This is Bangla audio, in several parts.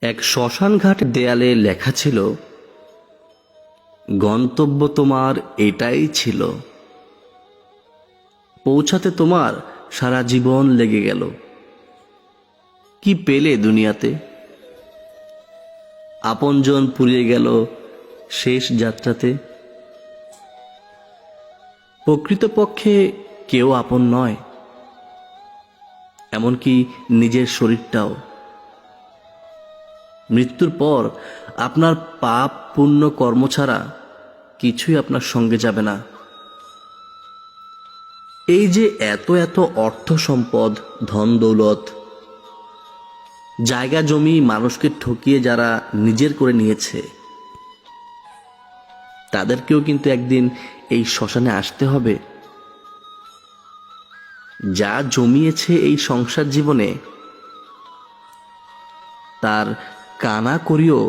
এক শ্মশান ঘাট দেয়ালে লেখা ছিল, গন্তব্য তোমার এটাই ছিল, পৌঁছাতে তোমার সারা জীবন লেগে গেল। কি পেলে দুনিয়াতে? আপনজন পুড়িয়ে গেল শেষ যাত্রাতে। প্রকৃতপক্ষে কেউ আপন নয়, এমনকি নিজের শরীরটাও। মৃত্যুর পর আপনার পাপ পুণ্য কর্ম ছাড়া কিছুই আপনার সঙ্গে যাবে না। এই যে এত এত অর্থ সম্পদ, ধন দৌলত, জায়গা জমি মানুষকে ঠকিয়ে যারা নিজের করে নিয়েছে, তাদেরকেও কিন্তু একদিন এই শ্মশানে আসতে হবে। যা জমিয়েছে এই সংসার জীবনে, তার কানা করিও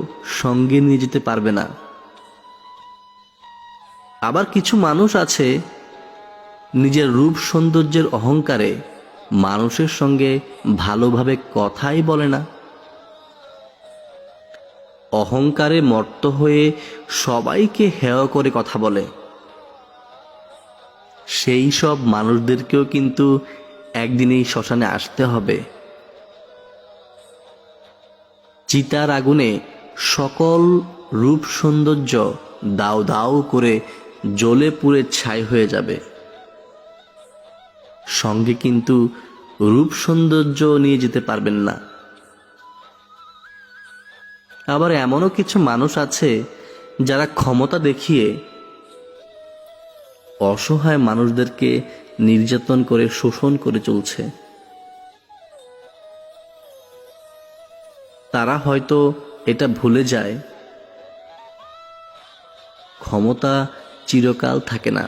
সঙ্গে নিয়ে যেতে পারবে না। আবার কিছু মানুষ আছে, নিজের রূপ সৌন্দর্যের অহংকারে মানুষের সঙ্গে ভালোভাবে কথাই বলে না। অহংকারে মত্ত হয়ে সবাইকে হেয় করে কথা বলে। সেই সব মানুষদেরকেও কিন্তু একদিন এই শ্মশানে আসতে হবে। চিতার আগুনে সকল রূপ সৌন্দর্য দাউ দাউ করে জ্বলে পুড়ে ছাই হয়ে যাবে। সঙ্গে কিন্তু রূপ সৌন্দর্য নিয়ে যেতে পারবেন না। আবার এমনও কিছু মানুষ আছে যারা ক্ষমতা দেখিয়ে অসহায় মানুষদেরকে নির্যাতন করে শোষণ করে চলছে। তারা হয়তো এটা ভুলে যায়, ক্ষমতা চিরকাল থাকে না।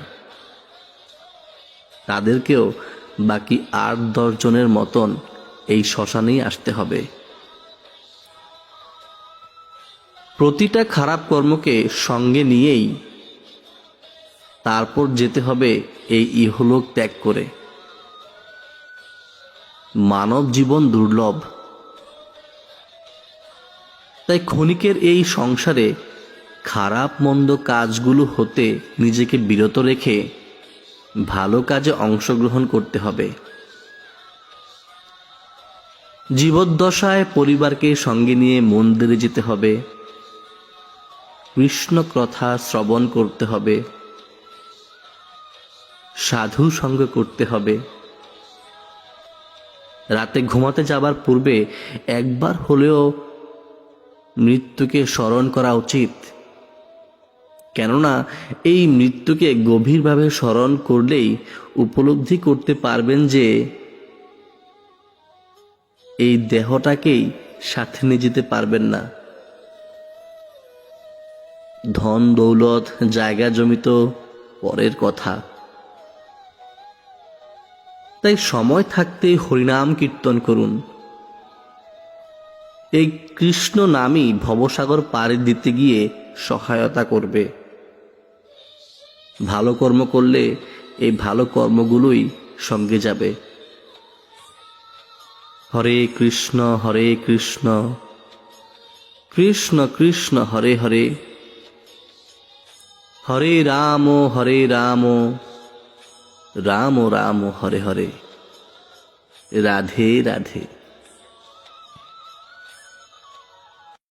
তাদেরকেও বাকি ৮-১০ জনের মতন এই শ্মশানেই আসতে হবে। প্রতিটা খারাপ কর্মকে সঙ্গে নিয়েই তারপর যেতে হবে এই ইহলোক ত্যাগ করে। মানব জীবন দুর্লভ, তাই ক্ষণিকের এই সংসারে খারাপ মন্দ কাজগুলো হতে নিজেকে বিরত রেখে ভালো কাজে অংশগ্রহণ করতে হবে। জীবদ্দশায় পরিবারকে সঙ্গে নিয়ে মন্দিরে যেতে হবে, কৃষ্ণ কথা শ্রবণ করতে হবে, সাধু সঙ্গ করতে হবে। রাতে ঘুমাতে যাবার পূর্বে একবার হলেও মৃত্যুকে স্মরণ করা উচিত। কেননা এই মৃত্যুকে গভীরভাবে স্মরণ করলেই উপলব্ধি করতে পারবেন যে এই দেহটাকেই সাথে নিয়ে যেতে পারবেন না। ধন দৌলত, জায়গা জমি তো পরের কথা। তাই সময় থাকতেই হরিনাম কীর্তন করুন। এই কৃষ্ণ নামই ভবসাগর পাড়ি দিতে গিয়ে সহায়তা করবে। ভালো কর্ম করলে এই ভালো কর্মগুলোই সঙ্গে যাবে। হরে কৃষ্ণ কৃষ্ণ কৃষ্ণ হরে হরে, হরে রাম রাম রাম হরে হরে। রাধে রাধে।